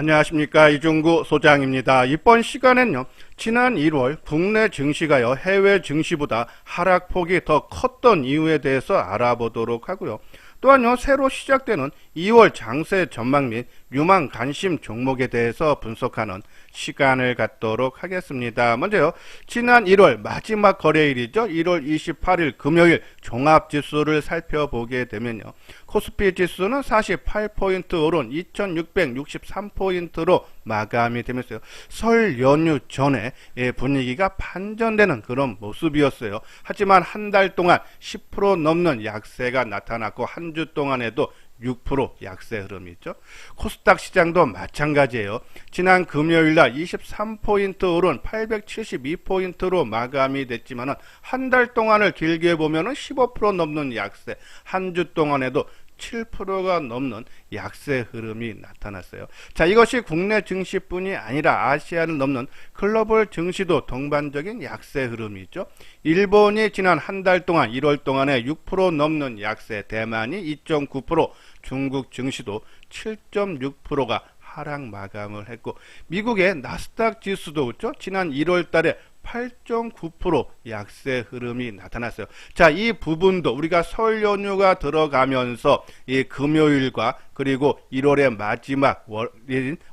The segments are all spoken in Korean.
안녕하십니까, 이종구 소장입니다. 이번 시간엔요, 지난 1월 국내 증시가요 해외 증시보다 하락폭이 더 컸던 이유에 대해서 알아보도록 하고요. 또한요, 새로 시작되는 2월 장세 전망 및 유망 관심 종목에 대해서 분석하는 시간을 갖도록 하겠습니다. 먼저요, 지난 1월 마지막 거래일이죠. 1월 28일 금요일 종합지수를 살펴보게 되면요, 코스피 지수는 48포인트 오른 2663포인트로 마감이 되면서요, 설 연휴 전에 분위기가 반전되는 그런 모습이었어요. 하지만 한 달 동안 10% 넘는 약세가 나타났고, 한 주 동안에도 6% 약세 흐름이 있죠. 코스닥 시장도 마찬가지예요. 지난 금요일날 23포인트 오른 872포인트로 마감이 됐지만 한 달 동안을 길게 보면 15% 넘는 약세, 한 주 동안에도 7%가 넘는 약세 흐름이 나타났어요. 자, 이것이 국내 증시뿐이 아니라 아시아를 넘는 글로벌 증시도 동반적인 약세 흐름이 있죠. 일본이 지난 한 달 동안 1월 동안에 6% 넘는 약세, 대만이 2.9%, 중국 증시도 7.6%가 하락 마감을 했고, 미국의 나스닥 지수도 그렇죠? 지난 1월 달에 8.9% 약세 흐름이 나타났어요. 자, 이 부분도 우리가 설 연휴가 들어가면서 이 금요일과 그리고 1월의 마지막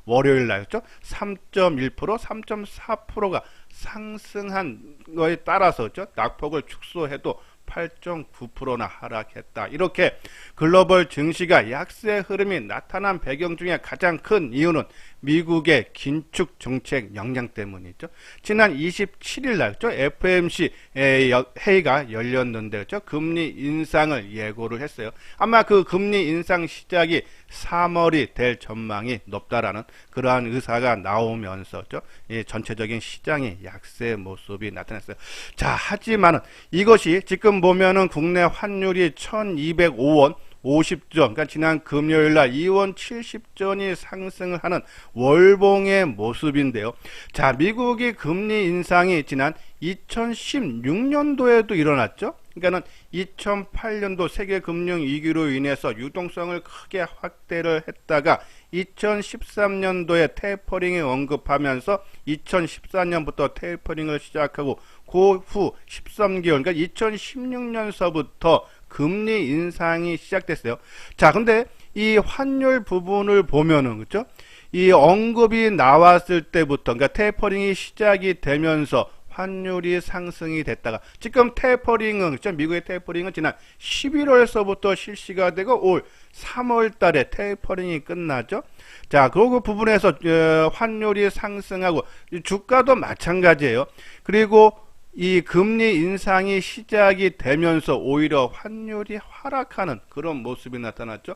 월요일 날이죠. 3.1%, 3.4%가 상승한 거에 따라서 낙폭을 축소해도 8.9%나 하락했다. 이렇게 글로벌 증시가 약세 흐름이 나타난 배경 중에 가장 큰 이유는 미국의 긴축 정책 역량 때문이죠. 지난 27일 날 FOMC 회의가 열렸는데 금리 인상을 예고를 했어요. 아마 그 금리 인상 시작이 3월이 될 전망이 높다라는 그러한 의사가 나오면서 전체적인 시장의 약세 모습이 나타났어요. 자, 하지만은 이것이 지금 보면은 국내 환율이 1205원 50전, 그러니까 지난 금요일날 2원 70전이 상승을 하는 월봉의 모습인데요. 자, 미국이 금리 인상이 지난 2016년도에도 일어났죠. 그러니까는 2008년도 세계 금융 위기로 인해서 유동성을 크게 확대를 했다가 2013년도에 테이퍼링을 언급하면서 2014년부터 테이퍼링을 시작하고 그 후 13개월, 그러니까 2016년서부터 금리 인상이 시작됐어요. 자, 근데 이 환율 부분을 보면은, 그죠? 이 언급이 나왔을 때부터, 그러니까 테이퍼링이 시작이 되면서 환율이 상승이 됐다가, 지금 테이퍼링은, 그죠? 미국의 테이퍼링은 지난 11월서부터 실시가 되고, 올 3월 달에 테이퍼링이 끝나죠? 자, 그 부분에서 환율이 상승하고, 주가도 마찬가지예요. 그리고 이 금리 인상이 시작이 되면서 오히려 환율이 하락하는 그런 모습이 나타났죠.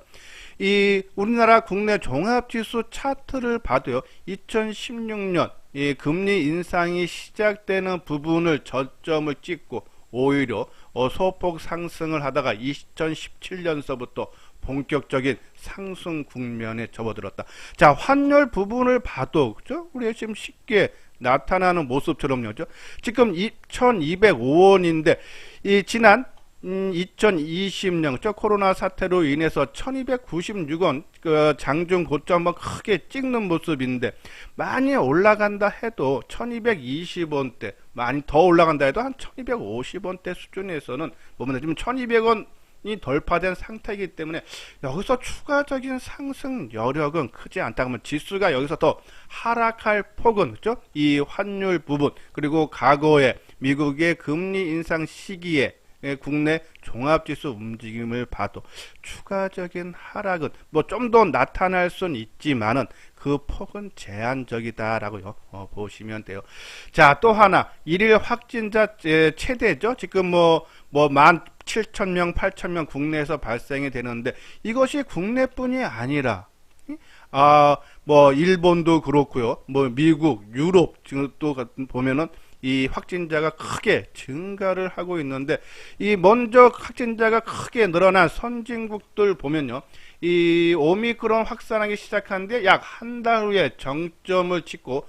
이 우리나라 국내 종합지수 차트를 봐도요, 2016년 이 금리 인상이 시작되는 부분을 저점을 찍고 오히려 소폭 상승을 하다가 2017년서부터 본격적인 상승 국면에 접어들었다. 자, 환율 부분을 봐도 그죠? 우리가 지금 쉽게 나타나는 모습처럼요. 지금 2205원인데 이 지난 2020년 코로나 사태로 인해서 1296원 그 장중 고점 한번 크게 찍는 모습인데, 많이 올라간다 해도 1220원대, 많이 더 올라간다 해도 한 1250원대 수준에서는 보면 지금 1200원 이 돌파된 상태이기 때문에 여기서 추가적인 상승 여력은 크지 않다. 그러면 지수가 여기서 더 하락할 폭은 그죠? 이 환율 부분, 그리고 과거에 미국의 금리 인상 시기에 국내 종합지수 움직임을 봐도 추가적인 하락은 뭐 좀 더 나타날 수는 있지만은 그 폭은 제한적이다라고 보시면 돼요. 자, 또 하나 일일 확진자 최대죠. 지금 뭐 17,000명, 8,000명 국내에서 발생이 되는데, 이것이 국내뿐이 아니라 뭐 일본도 그렇고요. 뭐 미국, 유럽 또 보면은 이 확진자가 크게 증가를 하고 있는데, 이 먼저 확진자가 크게 늘어난 선진국들 보면요, 이 오미크론 확산하기 시작하는데 약 한 달 후에 정점을 찍고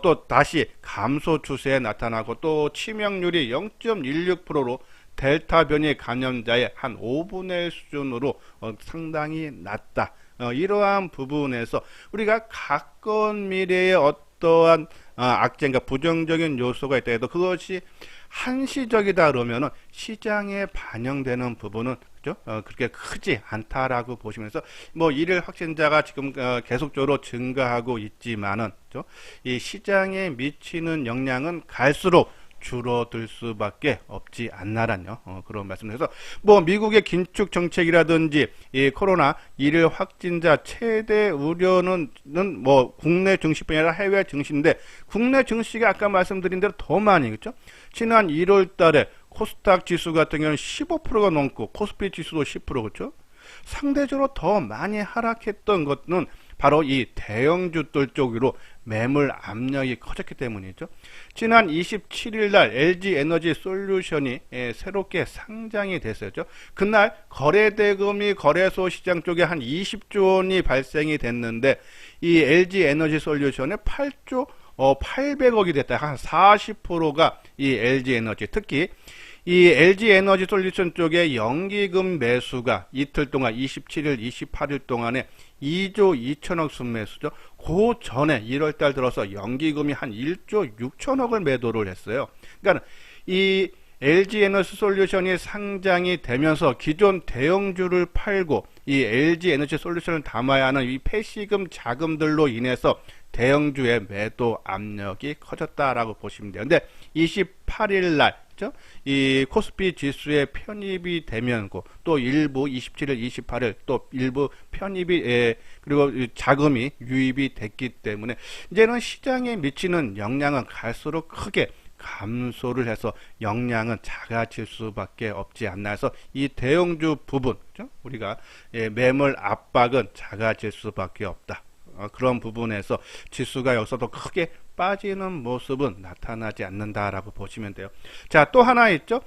또 다시 감소 추세에 나타나고, 또 치명률이 0.16%로 델타 변이 감염자의 한 5분의 1 수준으로 상당히 낮다. 이러한 부분에서 우리가 가까운 미래에 어떠한 악재인가 부정적인 요소가 있다 해도 그것이 한시적이다 그러면은 시장에 반영되는 부분은 그죠? 그렇게 크지 않다라고 보시면서 뭐 일일 확진자가 지금 계속적으로 증가하고 있지만은 그죠? 이 시장에 미치는 영향은 갈수록 줄어들 수밖에 없지 않나란요. 그런 말씀드려서 뭐 미국의 긴축 정책이라든지 이 코로나 일일 확진자 최대 우려는 뭐 국내 증시뿐 아니라 해외 증시인데 국내 증시가 아까 말씀드린 대로 더 많이 그렇죠? 지난 1월 달에 코스닥 지수 같은 경우는 15%가 넘고 코스피 지수도 10% 그렇죠? 상대적으로 더 많이 하락했던 것은 바로 이 대형주들 쪽으로 매물 압력이 커졌기 때문이죠. 지난 27일 날 LG 에너지 솔루션이 새롭게 상장이 됐었죠. 그날 거래대금이 거래소 시장 쪽에 한 20조 원이 발생이 됐는데 이 LG 에너지 솔루션에 8조 800억이 됐다. 한 40%가 이 LG 에너지, 특히 이 LG 에너지 솔루션 쪽에 연기금 매수가 이틀 동안 27일, 28일 동안에 2조 2천억 순매수죠. 그 전에 1월달 들어서 연기금이 한 1조 6천억을 매도를 했어요. 그러니까 이 LG 에너지 솔루션이 상장이 되면서 기존 대형주를 팔고 이 LG 에너지 솔루션을 담아야 하는 이 패시금 자금들로 인해서 대형주의 매도 압력이 커졌다라고 보시면 돼요. 근데 28일 날 이 코스피 지수에 편입이 되면고 또 일부 27일, 28일 또 일부 편입이 그리고 자금이 유입이 됐기 때문에 이제는 시장에 미치는 영향은 갈수록 크게 감소를 해서 영향은 작아질 수밖에 없지 않나 해서 이 대형주 부분 우리가 매물 압박은 작아질 수밖에 없다. 그런 부분에서 지수가 여기서도 크게 빠지는 모습은 나타나지 않는다라고 보시면 돼요. 자, 또 하나 있죠.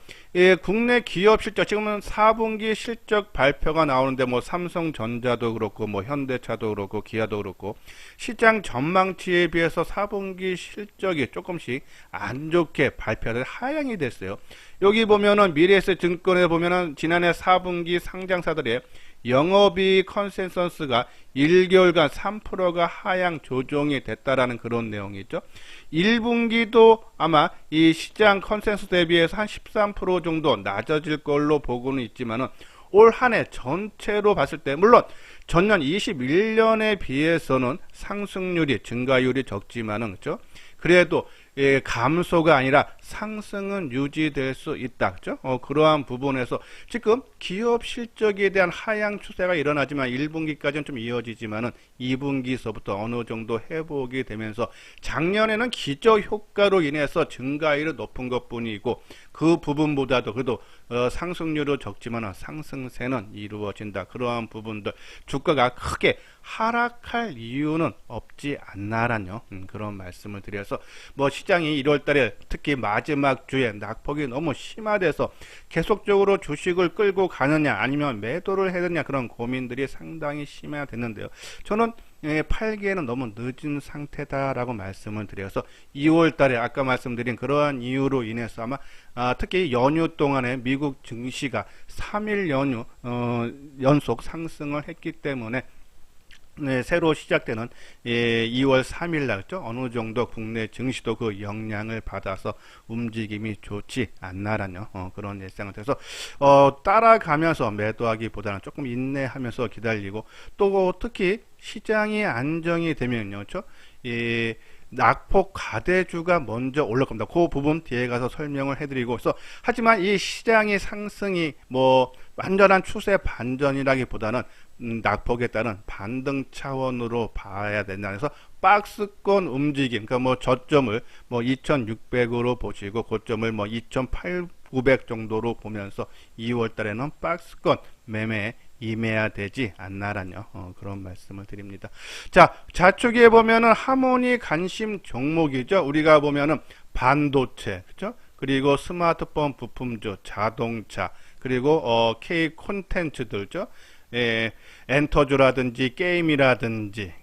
국내 기업 실적 지금은 4분기 실적 발표가 나오는데 뭐 삼성전자도 그렇고 뭐 현대차도 그렇고 기아도 그렇고 시장 전망치에 비해서 4분기 실적이 조금씩 안 좋게 발표를 하향이 됐어요. 여기 보면은 미래에셋증권에 보면은 지난해 4분기 상장사들의 영업이익 컨센서스가 1개월간 3%가 하향 조정이 됐다라는 그런 내용이 있죠. 1분기도 아마 이 시장 컨센서스 대비해서 한 13% 정도 낮아질 걸로 보고는 있지만은 올 한 해 전체로 봤을 때 물론 전년 21년에 비해서는 상승률이 증가율이 적지만은 그렇죠? 그래도 감소가 아니라 상승은 유지될 수 있다. 그죠? 그러한 부분에서 지금 기업 실적에 대한 하향 추세가 일어나지만 1분기까지는 좀 이어지지만은 2분기서부터 어느 정도 회복이 되면서 작년에는 기저 효과로 인해서 증가율이 높은 것 뿐이고 그 부분보다도 그래도 상승률은 적지만 상승세는 이루어진다. 그러한 부분들 주가가 크게 하락할 이유는 없지 않나라는 그런 말씀을 드려서 뭐 시장이 1월달에 특히 마지막 주에 낙폭이 너무 심화돼서 계속적으로 주식을 끌고 가느냐 아니면 매도를 해야 되느냐 그런 고민들이 상당히 심화됐는데요. 저는 팔기에는 너무 늦은 상태다라고 말씀을 드려서 2월달에 아까 말씀드린 그러한 이유로 인해서 아마 특히 연휴 동안에 미국 증시가 3일 연휴 연속 상승을 했기 때문에 새로 시작되는 2월 3일 날죠. 어느 정도 국내 증시도 그 영향을 받아서 움직임이 좋지 않나라는 그런 예상을 해서 따라가면서 매도하기보다는 조금 인내하면서 기다리고 또 특히 시장이 안정이 되면요, 그렇죠? 낙폭 가대주가 먼저 올라올 겁니다. 그 부분 뒤에 가서 설명을 해드리고 있어. 하지만 이 시장의 상승이 뭐 완전한 추세 반전이라기보다는 낙폭에 따른 반등 차원으로 봐야 된다. 그래서 박스권 움직임, 그러니까 뭐 저점을 뭐 2,600으로 보시고 고점을 뭐 2,800 정도로 보면서 2월 달에는 박스권 매매에 임해야 되지 않나라뇨. 그런 말씀을 드립니다. 자, 좌측에 보면은 하모니 관심 종목이죠. 우리가 보면은 반도체, 그죠? 그리고 스마트폰 부품주, 자동차, 그리고 K 콘텐츠들죠. 엔터주라든지 게임이라든지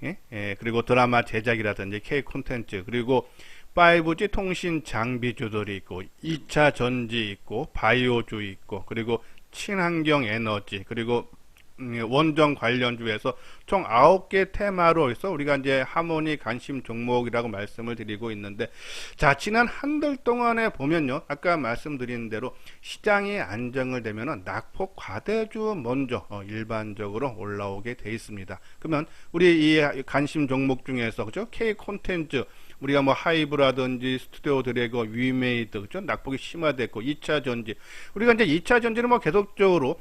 그리고 드라마 제작이라든지 K 콘텐츠 그리고 5G 통신 장비주들이 있고 2차 전지 있고 바이오주 있고 그리고 친환경 에너지 그리고 원정 관련주에서 총 9개 테마로 해서 우리가 이제 하모니 관심 종목이라고 말씀을 드리고 있는데, 자, 지난 한 달 동안에 보면요, 아까 말씀드린 대로 시장이 안정을 되면은 낙폭 과대주 먼저 일반적으로 올라오게 돼 있습니다. 그러면 우리 이 관심 종목 중에서 그죠? K 콘텐츠, 우리가 뭐 하이브라든지 스튜디오 드래곤, 위메이드, 그죠? 낙폭이 심화됐고, 2차 전지. 우리가 이제 2차 전지는 뭐 계속적으로,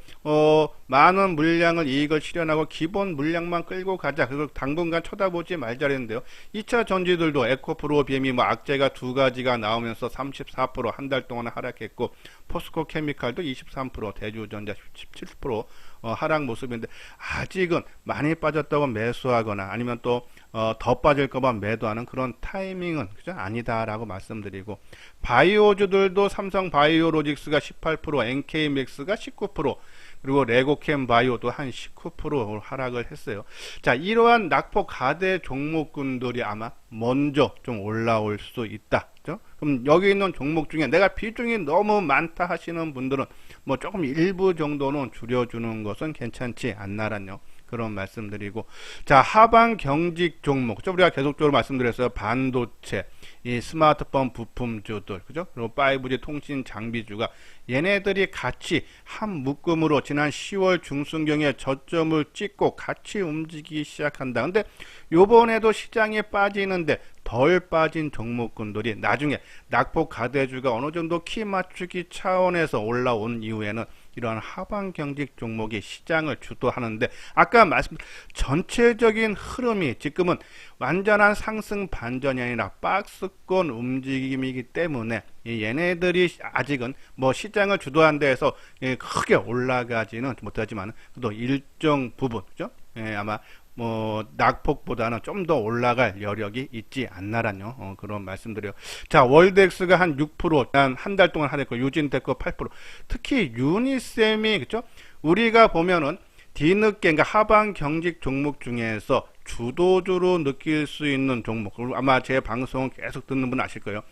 많은 물량을 이익을 실현하고 기본 물량만 끌고 가자. 그리고 당분간 쳐다보지 말자 했는데요. 2차 전지들도 에코프로, BM이 뭐 악재가 두 가지가 나오면서 34% 한 달 동안 하락했고, 포스코 케미칼도 23%, 대주전자 17% 하락 모습인데, 아직은 많이 빠졌다고 매수하거나 아니면 또 더 빠질까봐 매도하는 그런 타이밍은 그죠? 아니다라고 말씀드리고, 바이오주들도 삼성 바이오로직스가 18%, NK맥스가 19%, 그리고 레고캠 바이오도 한 19% 하락을 했어요. 자, 이러한 낙폭 가대 종목군들이 아마 먼저 좀 올라올 수 있다. 그죠? 그럼 여기 있는 종목 중에 내가 비중이 너무 많다 하시는 분들은 뭐 조금 일부 정도는 줄여주는 것은 괜찮지 않나라뇨. 그런 말씀드리고, 자, 하방 경직 종목, 우리가 계속적으로 말씀드렸어요. 반도체, 이 스마트폰 부품주들, 그죠? 그리고 5G 통신 장비주가 얘네들이 같이 한 묶음으로 지난 10월 중순경에 저점을 찍고 같이 움직이기 시작한다. 근데 요번에도 시장에 빠지는데 덜 빠진 종목군들이 나중에 낙폭 가대주가 어느 정도 키 맞추기 차원에서 올라온 이후에는 이러한 하방 경직 종목이 시장을 주도하는데, 아까 말씀 전체적인 흐름이 지금은 완전한 상승 반전이 아니라 박스권 움직임이기 때문에 얘네들이 아직은 뭐 시장을 주도한 데에서 크게 올라가지는 못하지만 또 일정 부분, 그죠? 아마 뭐 낙폭보다는 좀 더 올라갈 여력이 있지 않나라뇨. 그런 말씀드려요. 자, 월덱스가 한 6%, 한 달 동안 하냈고, 유진테크 8%. 특히 유니셈이, 그죠? 우리가 보면은 뒤늦게, 그러니까 하방 경직 종목 중에서 주도주로 느낄 수 있는 종목, 아마 제 방송을 계속 듣는 분 아실 거예요.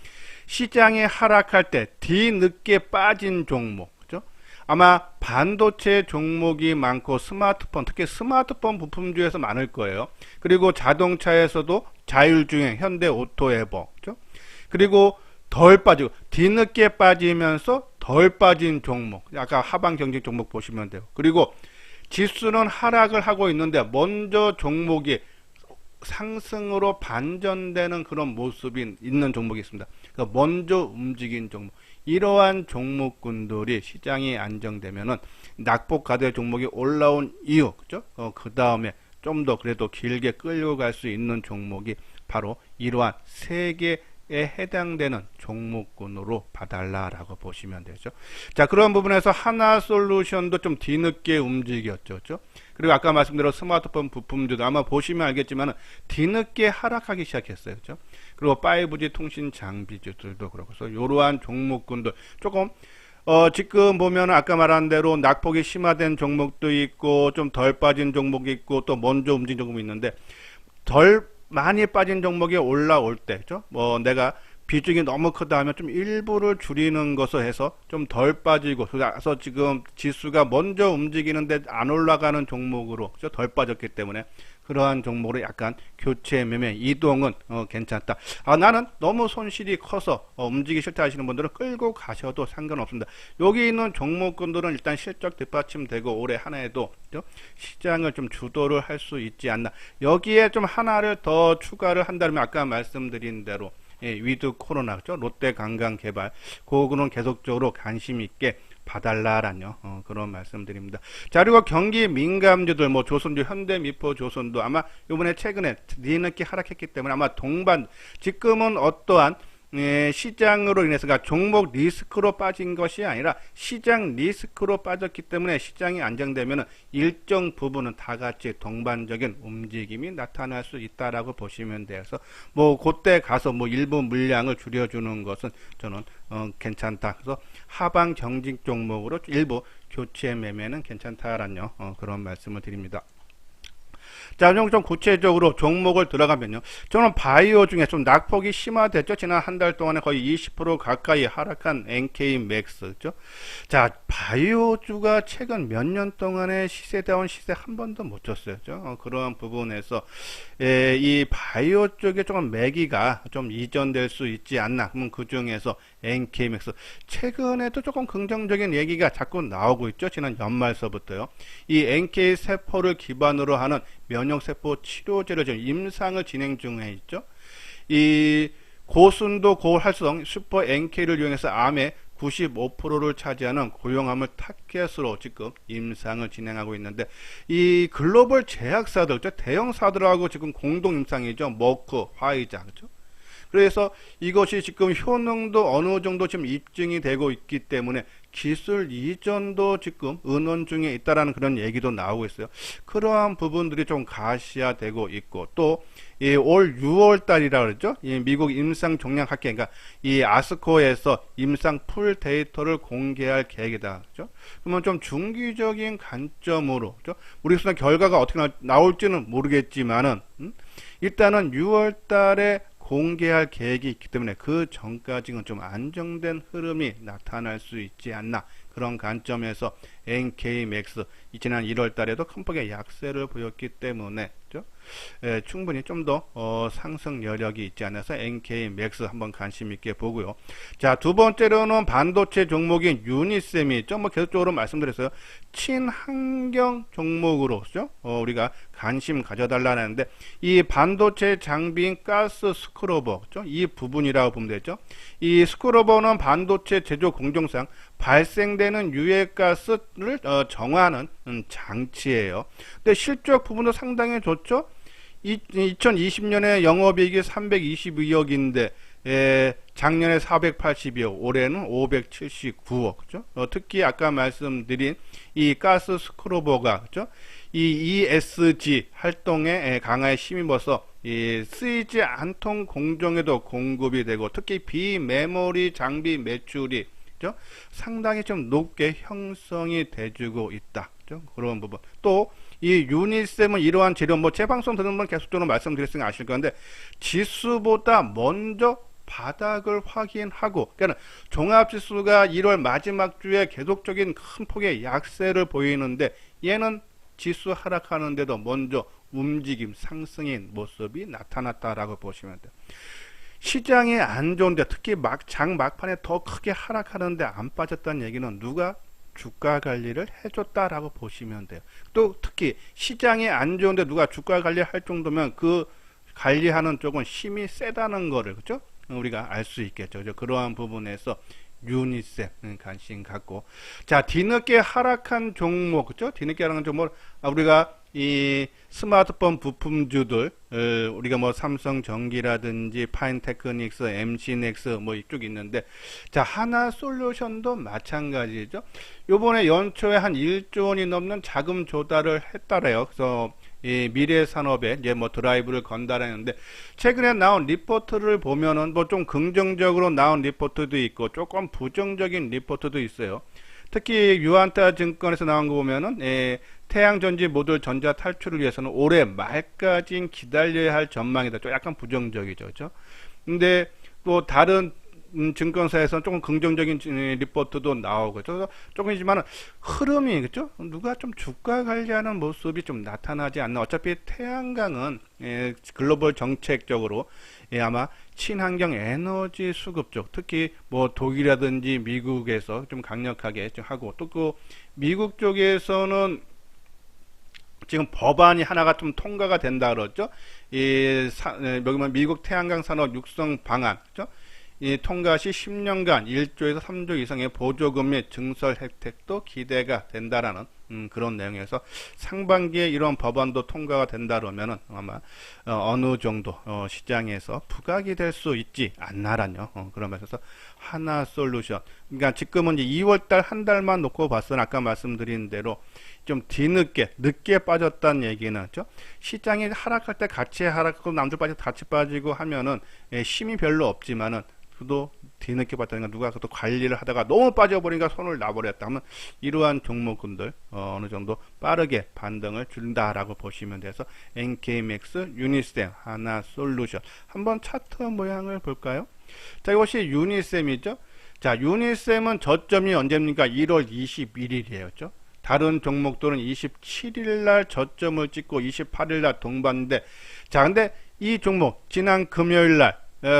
시장이 하락할 때 뒤늦게 빠진 종목, 그죠? 아마 반도체 종목이 많고 스마트폰, 특히 스마트폰 부품주에서 많을 거예요. 그리고 자동차에서도 자율주행, 현대오토에버, 그죠? 그리고 덜 빠지고 뒤늦게 빠지면서 덜 빠진 종목, 아까 하방 경직 종목 보시면 돼요. 그리고 지수는 하락을 하고 있는데 먼저 종목이 상승으로 반전되는 그런 모습이 있는 종목이 있습니다. 그러니까 먼저 움직인 종목, 이러한 종목군들이 시장이 안정되면은 낙폭 가대 종목이 올라온 이유, 그죠? 그 다음에 좀 더 그래도 길게 끌고 갈 수 있는 종목이 바로 이러한 세 개에 해당되는 종목군으로 봐달라라고 보시면 되죠. 자, 그런 부분에서 하나솔루션도 좀 뒤늦게 움직였죠. 그죠? 그리고 아까 말씀드린 스마트폰 부품주도 아마 보시면 알겠지만 뒤늦게 하락하기 시작했어요. 그죠? 그리고 5G 통신 장비주들도 그렇고, 그래서 이러한 종목군들 조금 지금 보면 아까 말한 대로 낙폭이 심화된 종목도 있고 좀 덜 빠진 종목이 있고 또 먼저 움직인 종목이 있는데, 덜 많이 빠진 종목이 올라올 때, 그죠? 뭐 내가 비중이 너무 크다 하면 좀 일부를 줄이는 것을 해서 좀 덜 빠지고, 그래서 지금 지수가 먼저 움직이는데 안 올라가는 종목으로, 그죠? 덜 빠졌기 때문에 그러한 종목으로 약간 교체 매매 이동은 괜찮다. 나는 너무 손실이 커서 움직이기 싫다 하시는 분들은 끌고 가셔도 상관없습니다. 여기 있는 종목군들은 일단 실적 뒷받침되고 올해 한 해도 시장을 좀 주도를 할 수 있지 않나. 여기에 좀 하나를 더 추가를 한다면 아까 말씀드린 대로 위드 코로나, 그죠? 롯데 관광개발, 그거는 계속적으로 관심 있게 봐달라라뇨. 그런 말씀드립니다. 자, 그리고 경기 민감주들, 뭐 조선주, 현대미포, 조선도 아마 이번에 최근에 뒤늦게 하락했기 때문에 아마 동반, 지금은 어떠한 시장으로 인해서, 그러니까 종목 리스크로 빠진 것이 아니라 시장 리스크로 빠졌기 때문에 시장이 안정되면 일정 부분은 다 같이 동반적인 움직임이 나타날 수 있다라고 보시면 돼서, 뭐 그때 가서 뭐 일부 물량을 줄여주는 것은 저는 괜찮다. 그래서 하방 경직 종목으로 일부 교체 매매는 괜찮다라는 그런 말씀을 드립니다. 자, 좀 구체적으로 종목을 들어가면요. 저는 바이오 중에 좀 낙폭이 심화됐죠. 지난 한 달 동안에 거의 20% 가까이 하락한 NK맥스죠. 자, 바이오주가 최근 몇 년 동안에 시세다운 시세 한 번도 못 줬어요. 그러한 부분에서 이 바이오 쪽에 조금 매기가 좀 이전될 수 있지 않나. 그러면 그 중에서 NK맥스 최근에도 조금 긍정적인 얘기가 자꾸 나오고 있죠. 지난 연말서부터요. 이 NK 세포를 기반으로 하는 면역세포 치료제를 지금 임상을 진행 중에 있죠. 이 고순도 고활성 슈퍼 NK를 이용해서 암의 95%를 차지하는 고용암을 타겟으로 지금 임상을 진행하고 있는데, 이 글로벌 제약사들, 대형사들하고 지금 공동 임상이죠. 머크, 화이자, 그렇죠? 그래서 이것이 지금 효능도 어느 정도 지금 입증이 되고 있기 때문에 기술 이전도 지금 의논 중에 있다라는 그런 얘기도 나오고 있어요. 그러한 부분들이 좀 가시화되고 있고, 또 올 6월 달이라 그러죠. 이 미국 임상 종양 학회, 그러니까 이 아스코에서 임상 풀 데이터를 공개할 계획이다. 그렇죠? 그러면 좀 중기적인 관점으로, 그렇죠? 우리수는 결과가 어떻게 나올지는 모르겠지만은 일단은 6월 달에 공개할 계획이 있기 때문에 그 전까지는 좀 안정된 흐름이 나타날 수 있지 않나. 그런 관점에서 NK맥스 지난 1월 달에도 큰 폭의 약세를 보였기 때문에 충분히 좀 더 상승 여력이 있지 않아서 NK맥스 한번 관심 있게 보고요. 자, 두 번째로는 반도체 종목인 유니셈이 있죠. 뭐 계속적으로 말씀드렸어요. 친환경 종목으로죠. 우리가 관심 가져달라는데, 이 반도체 장비인 가스 스크러버, 그렇죠? 이 부분이라고 보면 되죠. 이 스크러버는 반도체 제조 공정상 발생되는 유해가스를 정화하는 장치예요. 근데 실적 부분도 상당히 좋죠. 2020년에 영업이익이 322억인데 작년에 482억, 올해는 579억. 그죠? 특히 아까 말씀드린 이 가스 스크러버가, 그죠? 이 ESG 활동에 강하게 힘입어서 쓰이지 않던 공정에도 공급이 되고, 특히 비메모리 장비 매출이, 그죠? 상당히 좀 높게 형성이 돼주고 있다. 그죠? 그런 부분. 또 이 유니셈은 이러한 재료, 뭐 제 방송 듣는 분 계속적으로 말씀드렸으니까 아실 건데, 지수보다 먼저 바닥을 확인하고, 그러니까 종합지수가 1월 마지막 주에 계속적인 큰 폭의 약세를 보이는데, 얘는 지수 하락하는데도 먼저 움직임, 상승인 모습이 나타났다라고 보시면 돼요. 시장이 안 좋은데, 특히 장 막판에 더 크게 하락하는데 안 빠졌다는 얘기는 누가 주가 관리를 해줬다라고 보시면 돼요. 또 특히 시장이 안 좋은데 누가 주가 관리할 정도면 그 관리하는 쪽은 힘이 세다는 거를, 그죠? 우리가 알 수 있겠죠. 그러한 부분에서 유니셈 관심 갖고, 자, 뒤늦게 하락한 종목, 그죠? 뒤늦게 하락한 종목, 우리가 이 스마트폰 부품주들, 우리가 뭐 삼성전기라든지 파인테크닉스, MC넥스 뭐 이쪽 있는데, 자, 하나솔루션도 마찬가지죠. 요번에 연초에 한 1조 원이 넘는 자금 조달을 했다래요. 그래서 이 미래산업에 이제 뭐 드라이브를 건다라는데, 최근에 나온 리포트를 보면은 뭐 좀 긍정적으로 나온 리포트도 있고 조금 부정적인 리포트도 있어요. 특히 유안타 증권에서 나온 거 보면은 태양전지 모듈 전자 탈출을 위해서는 올해 말까지 기다려야 할 전망이다. 좀 약간 부정적이죠, 그렇죠? 근데 또 다른 증권사에서는 조금 긍정적인 리포트도 나오고, 조금이지만 흐름이, 그죠? 누가 좀 주가 관리하는 모습이 좀 나타나지 않나. 어차피 태양광은 글로벌 정책적으로 아마 친환경 에너지 수급 쪽, 특히 뭐 독일이라든지 미국에서 좀 강력하게 좀 하고, 또 그 미국 쪽에서는 지금 법안이 하나가 좀 통과가 된다 그러죠. 여기 미국 태양광 산업 육성 방안, 그죠? 이 통과 시 10년간 1조에서 3조 이상의 보조금 및 증설 혜택도 기대가 된다라는 그런 내용에서, 상반기에 이런 법안도 통과가 된다 그러면은 아마 어느 정도 시장에서 부각이 될 수 있지 않나라뇨. 그런 말에서 하나솔루션, 그러니까 지금은 이제 2월달 한 달만 놓고 봤으나 아까 말씀드린 대로 좀 뒤늦게 늦게 빠졌다는 얘기는, 그렇죠? 시장이 하락할 때 같이 하락하고 남들 빠져 같이 빠지고 하면은 힘이 별로 없지만은 그도 뒤늦게 봤다니까 누가 또 관리를 하다가 너무 빠져버리니까 손을 놔버렸다 하면 이러한 종목군들 어느 정도 빠르게 반등을 준다라고 보시면 돼서 NK맥스, 유니셈, 하나솔루션 한번 차트 모양을 볼까요? 자, 이것이 유니셈이죠. 자, 유니셈은 저점이 언제입니까? 1월 21일이에요. 다른 종목들은 27일 날 저점을 찍고 28일 날 동반인데, 자, 근데 이 종목 지난 금요일 날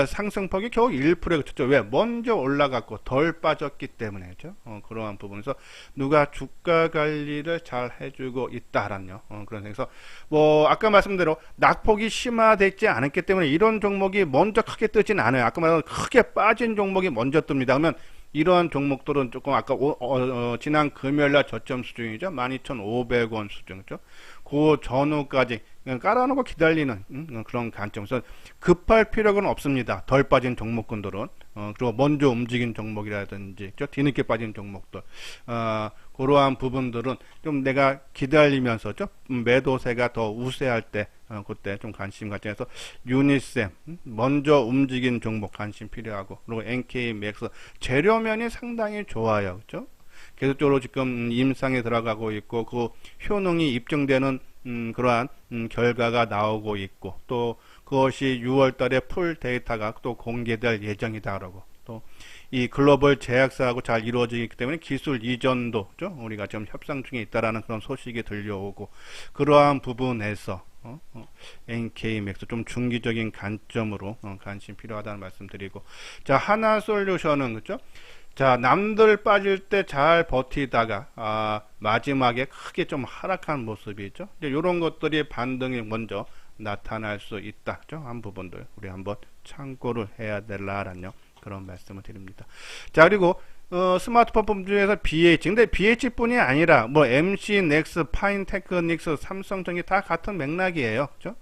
상승폭이 겨우 1%에 그쳤죠. 왜? 먼저 올라갔고 덜 빠졌기 때문에죠. 그러한 부분에서 누가 주가 관리를 잘 해주고 있다라는 그런 생각에서 뭐 아까 말씀대로 낙폭이 심화되지 않았기 때문에 이런 종목이 먼저 크게 뜨진 않아요. 아까 말한 크게 빠진 종목이 먼저 뜹니다. 그러면 이러한 종목들은 조금 아까 지난 금요일날 저점 수준이죠. 12,500원 수준이죠. 그 전후까지 그냥 깔아놓고 기다리는 그런 관점에서 급할 필요는 없습니다. 덜 빠진 종목군들은 그리고 먼저 움직인 종목이라든지 뒤늦게 빠진 종목들 그러한 부분들은 좀 내가 기다리면서 매도세가 더 우세할 때 그때 좀 관심 갖지 해서 유니셈 먼저 움직인 종목 관심 필요하고 그리고 NK맥스 재료면이 상당히 좋아요. 그렇죠? 계속적으로 지금 임상에 들어가고 있고 그 효능이 입증되는 그러한 결과가 나오고 있고 또 그것이 6월 달에 풀 데이터가 또 공개될 예정이다라고 또 이 글로벌 제약사하고 잘 이루어지기 때문에 기술 이전도 우리가 지금 협상 중에 있다라는 그런 소식이 들려오고 그러한 부분에서 NK맥스 좀 중기적인 관점으로 관심 필요하다는 말씀드리고 자 하나솔루션은 그죠? 자 남들 빠질 때 잘 버티다가 마지막에 크게 좀 하락한 모습이죠. 이제 이런 것들이 반등이 먼저 나타날 수 있다. 한 부분들 우리 한번 참고를 해야 될라라는 그런 말씀을 드립니다. 자 그리고 스마트폰 품중에서 BH 근데 BH뿐이 아니라 뭐 MC, 넥스, 파인테크닉스, 삼성전기 다 같은 맥락이에요. 그죠?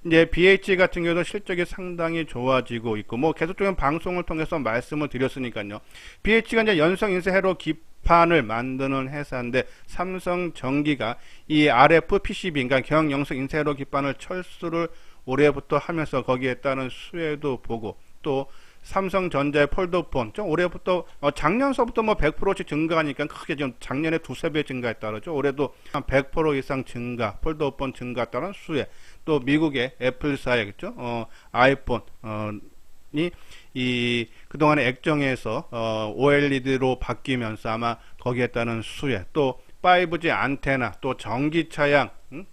이제 BH 같은 경우도 실적이 상당히 좋아지고 있고 뭐 계속적인 방송을 통해서 말씀을 드렸으니까요. BH가 이제 연성 인쇄 회로 기판을 만드는 회사인데 삼성전기가 이 RF PCB 그러니까 경영성 인쇄 회로 기판을 철수를 올해부터 하면서 거기에 따른 수혜도 보고 또 삼성전자의 폴더폰 올해부터 작년서부터 뭐 100%씩 증가하니까 크게 지금 작년에 두세 배 증가했다 그러죠. 올해도 한 100% 이상 증가 폴더폰 증가 따른 수혜 또 미국의 애플사의 그죠 아이폰이 이 그동안에 액정에서 OLED로 바뀌면서 아마 거기에 따른 수혜 또 5G 안테나 또 전기차량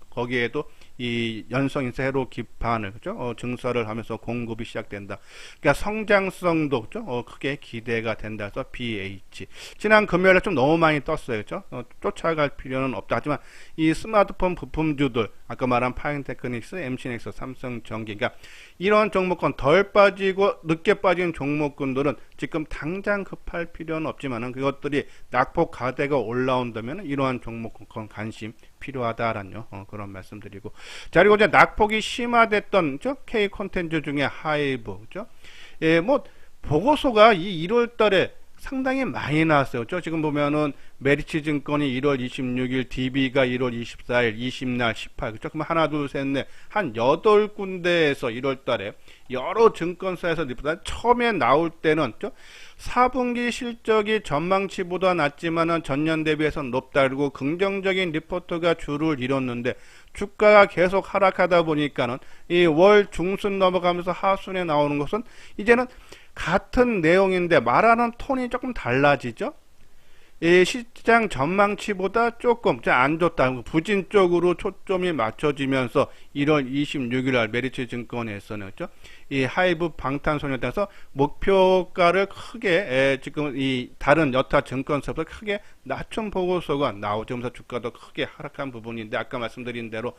거기에도 이 연성인쇄 회로 기판을 그죠? 증설을 하면서 공급이 시작된다. 그러니까 성장성도 그죠? 크게 기대가 된다 해서 BH. 지난 금요일에 좀 너무 많이 떴어요. 그죠? 쫓아갈 필요는 없다. 하지만 이 스마트폰 부품주들 아까 말한 파인테크닉스, MC넥스, 삼성전기 그러니까 이런 종목군 덜 빠지고 늦게 빠진 종목군들은 지금 당장 급할 필요는 없지만은 그것들이 낙폭 가대가 올라온다면 이러한 종목군 관심 필요하다라는 그런 말씀드리고 자 그리고 이제 낙폭이 심화됐던 K 콘텐츠 중에 하이브 그죠? 예, 뭐 보고서가 이 1월달에 상당히 많이 나왔어요. 그렇죠? 지금 보면은 메리츠 증권이 1월 26일, DB가 1월 24일, 20날 18. 그렇죠? 그럼 하나, 둘, 셋, 넷. 한 8군데에서 1월 달에 여러 증권사에서 리포트 처음에 나올 때는 4분기 실적이 전망치보다 낮지만은 전년 대비해서 높다. 그리고 긍정적인 리포트가 주를 이뤘는데 주가가 계속 하락하다 보니까는 이 월 중순 넘어가면서 하순에 나오는 것은 이제는 같은 내용인데 말하는 톤이 조금 달라지죠. 이 시장 전망치보다 조금 안 좋다. 부진 쪽으로 초점이 맞춰지면서 1월 26일 날 메리츠 증권에서는 그렇죠? 이 하이브 방탄소년단에서 목표가를 크게 지금 이 다른 여타 증권사보다 크게 낮춘 보고서가 나오면서 주가도 크게 하락한 부분인데 아까 말씀드린 대로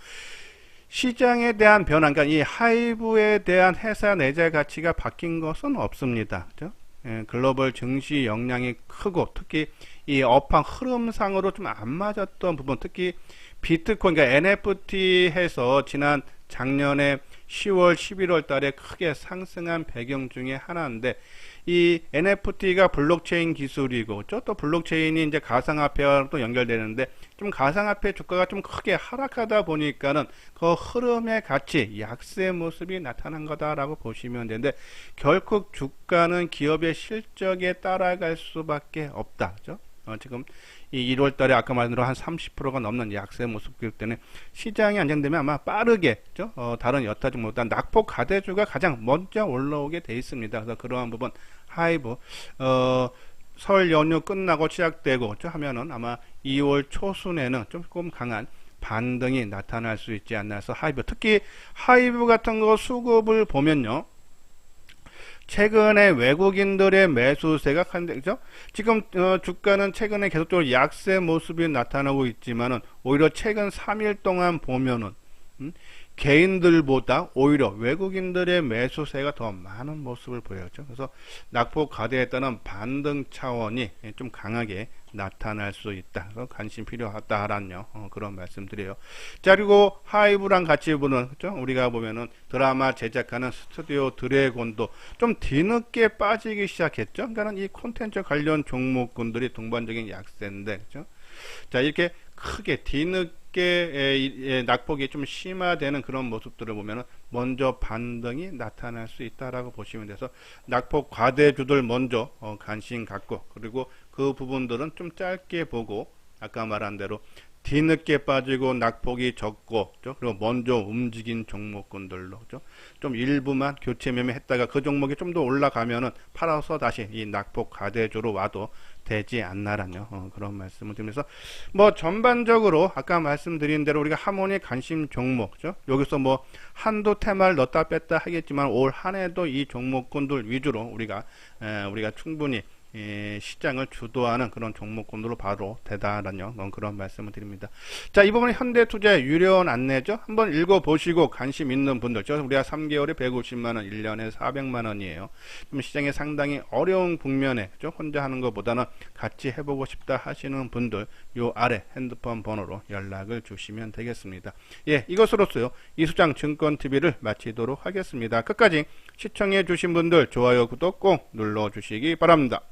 시장에 대한 변화, 그러니까 이 하이브에 대한 회사 내재 가치가 바뀐 것은 없습니다. 그죠? 예, 글로벌 증시 영향이 크고 특히 이 업황 흐름상으로 좀 안 맞았던 부분, 특히 비트코인, 그러니까 NFT 해서 지난 작년에 10월, 11월 달에 크게 상승한 배경 중에 하나인데, 이 NFT가 블록체인 기술이고, 또 블록체인이 이제 가상화폐와 또 연결되는데, 좀 가상화폐 주가가 좀 크게 하락하다 보니까는 그 흐름에 같이 약세 모습이 나타난 거다라고 보시면 되는데, 결국 주가는 기업의 실적에 따라갈 수밖에 없다. 그죠? 지금 이 1월 달에 아까 말한 대로 한 30%가 넘는 약세 모습이기 때문에 시장이 안정되면 아마 빠르게 다른 여타 종목보다 낙폭 가대주가 가장 먼저 올라오게 돼 있습니다. 그래서 그러한 부분 하이브 설 연휴 끝나고 시작되고 하면은 아마 2월 초순에는 조금 강한 반등이 나타날 수 있지 않나 해서 하이브, 특히 하이브 같은 거 수급을 보면요, 최근에 외국인들의 매수세가 그죠? 지금 주가는 최근에 계속적으로 약세 모습이 나타나고 있지만은 오히려 최근 3일 동안 보면은 개인들보다 오히려 외국인들의 매수세가 더 많은 모습을 보였죠. 그래서 낙폭 과대에 따른 반등 차원이 좀 강하게 나타날 수 있다. 그래서 관심 필요하다라는 그런 말씀드려요. 자, 그리고 하이브랑 같이 보는, 그죠? 우리가 보면은 드라마 제작하는 스튜디오 드래곤도 좀 뒤늦게 빠지기 시작했죠. 그러니까 이 콘텐츠 관련 종목군들이 동반적인 약세인데, 그죠? 자, 이렇게 크게 뒤늦게 낙폭이 좀 심화되는 그런 모습들을 보면은 먼저 반등이 나타날 수 있다라고 보시면 돼서 낙폭 과대주들 먼저 관심 갖고, 그리고 그 부분들은 좀 짧게 보고 아까 말한 대로 뒤늦게 빠지고 낙폭이 적고, 그리고 먼저 움직인 종목군들로 좀 일부만 교체 매매했다가 그 종목이 좀 더 올라가면은 팔아서 다시 이 낙폭 과대주로 와도 되지 않나라는 그런 말씀을 드리면서, 뭐 전반적으로 아까 말씀드린 대로 우리가 하모니 관심 종목, 여기서 뭐 한두 테마를 넣었다 뺐다 하겠지만 올 한해도 이 종목군들 위주로 우리가 충분히 시장을 주도하는 그런 종목군으로 바로 되다라는 그런 말씀을 드립니다. 자, 이 부분은 현대투자의 유료원 안내죠. 한번 읽어보시고 관심 있는 분들, 우리가 3개월에 150만원, 1년에 400만원이에요. 좀 시장에 상당히 어려운 국면에 혼자 하는 것보다는 같이 해보고 싶다 하시는 분들 요 아래 핸드폰 번호로 연락을 주시면 되겠습니다. 예, 이것으로서요 이수장 증권TV를 마치도록 하겠습니다. 끝까지 시청해 주신 분들 좋아요, 구독 꼭 눌러주시기 바랍니다.